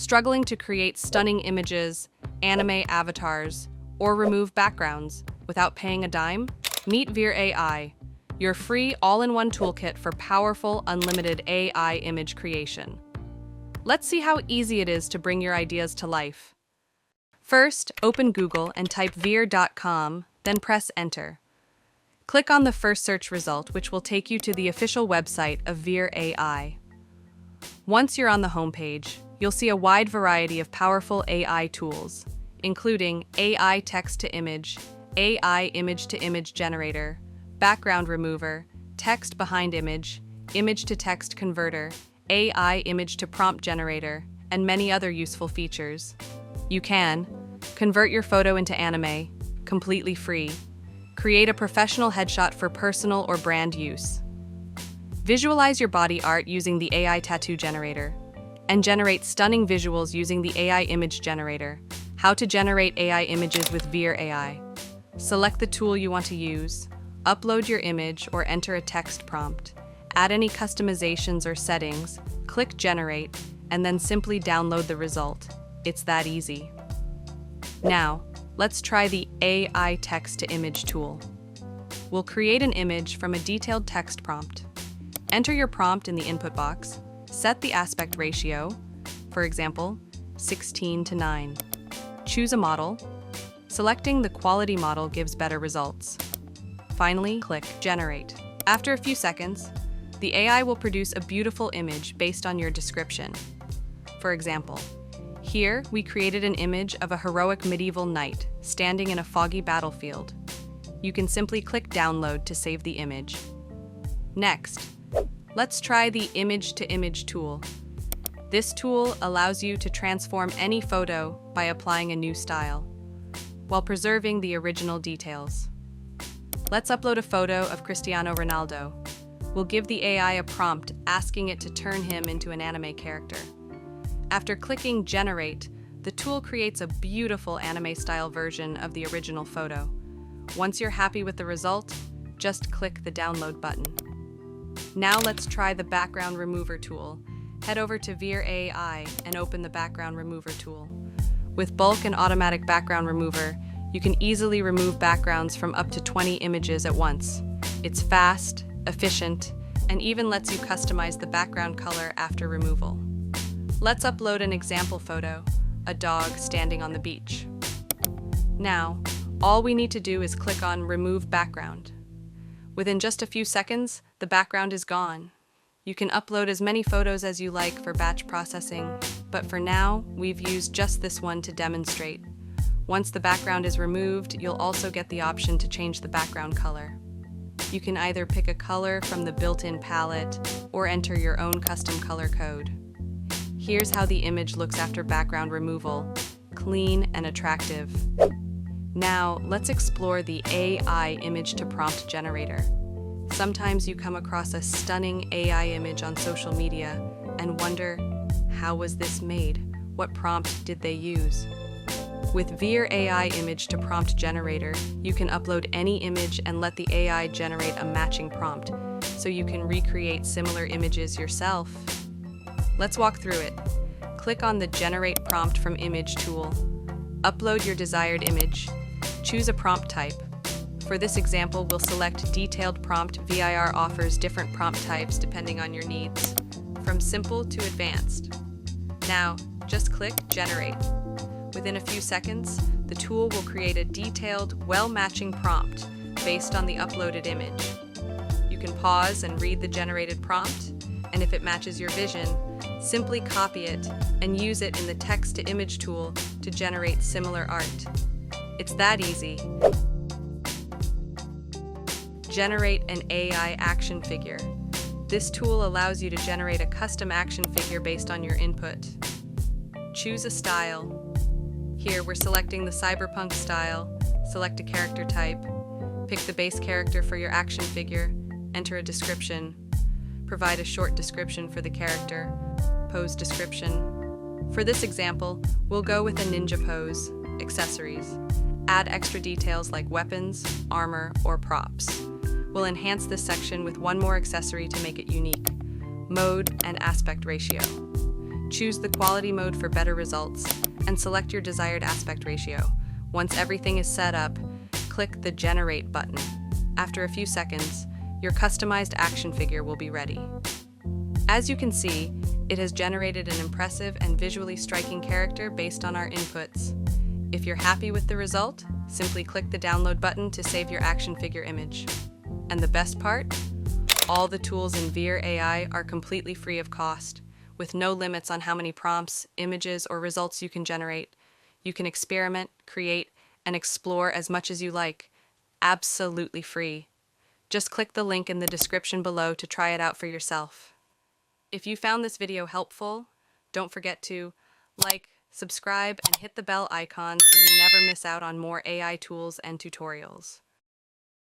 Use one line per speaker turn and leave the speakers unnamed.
Struggling to create stunning images, anime avatars, or remove backgrounds without paying a dime? Meet Vheer AI, your free all-in-one toolkit for powerful, unlimited AI image creation. Let's see how easy it is to bring your ideas to life. First, open Google and type vheer.com, then press Enter. Click on the first search result, which will take you to the official website of Vheer AI. Once you're on the homepage, you'll see a wide variety of powerful AI tools, including AI text-to-image, AI image-to-image generator, background remover, text behind image, image-to-text converter, AI image-to-prompt generator, and many other useful features. You can convert your photo into anime, completely free, create a professional headshot for personal or brand use, visualize your body art using the AI tattoo generator, and generate stunning visuals using the AI image generator. How to generate AI images with Vheer AI. Select the tool you want to use, upload your image or enter a text prompt, add any customizations or settings, click Generate, and then simply download the result. It's that easy. Now, let's try the AI text-to-image tool. We'll create an image from a detailed text prompt. Enter your prompt in the input box, set the aspect ratio, for example, 16:9. Choose a model. Selecting the quality model gives better results. Finally, click Generate. After a few seconds, the AI will produce a beautiful image based on your description. For example, here we created an image of a heroic medieval knight standing in a foggy battlefield. You can simply click Download to save the image. Next, let's try the image-to-image tool. This tool allows you to transform any photo by applying a new style, while preserving the original details. Let's upload a photo of Cristiano Ronaldo. We'll give the AI a prompt asking it to turn him into an anime character. After clicking Generate, the tool creates a beautiful anime-style version of the original photo. Once you're happy with the result, just click the Download button. Now let's try the background remover tool. Head over to Vheer AI and open the background remover tool. With bulk and automatic background remover, you can easily remove backgrounds from up to 20 images at once. It's fast, efficient, and even lets you customize the background color after removal. Let's upload an example photo, a dog standing on the beach. Now, all we need to do is click on Remove Background. Within just a few seconds, the background is gone. You can upload as many photos as you like for batch processing, but for now, we've used just this one to demonstrate. Once the background is removed, you'll also get the option to change the background color. You can either pick a color from the built-in palette or enter your own custom color code. Here's how the image looks after background removal, clean and attractive. Now, let's explore the AI image-to-prompt generator. Sometimes you come across a stunning AI image on social media and wonder, how was this made? What prompt did they use? With Vheer AI image-to-prompt generator, you can upload any image and let the AI generate a matching prompt, so you can recreate similar images yourself. Let's walk through it. Click on the Generate Prompt from Image tool. Upload your desired image. Choose a prompt type. For this example, we'll select Detailed Prompt. Vheer offers different prompt types depending on your needs, from simple to advanced. Now, just click Generate. Within a few seconds, the tool will create a detailed, well-matching prompt based on the uploaded image. You can pause and read the generated prompt, and if it matches your vision, simply copy it and use it in the text-to-image tool to generate similar art. It's that easy. Generate an AI action figure. This tool allows you to generate a custom action figure based on your input. Choose a style. Here we're selecting the cyberpunk style. Select a character type. Pick the base character for your action figure. Enter a description. Provide a short description for the character. Pose description. For this example, we'll go with a ninja pose. Accessories. Add extra details like weapons, armor, or props. We'll enhance this section with one more accessory to make it unique: mode and aspect ratio. Choose the quality mode for better results, and select your desired aspect ratio. Once everything is set up, click the Generate button. After a few seconds, your customized action figure will be ready. As you can see, it has generated an impressive and visually striking character based on our inputs. If you're happy with the result, simply click the download button to save your action figure image. And the best part? All the tools in Vheer AI are completely free of cost, with no limits on how many prompts, images, or results you can generate. You can experiment, create, and explore as much as you like, absolutely free. Just click the link in the description below to try it out for yourself. If you found this video helpful, don't forget to like, subscribe, and hit the bell icon so you never miss out on more AI tools and tutorials.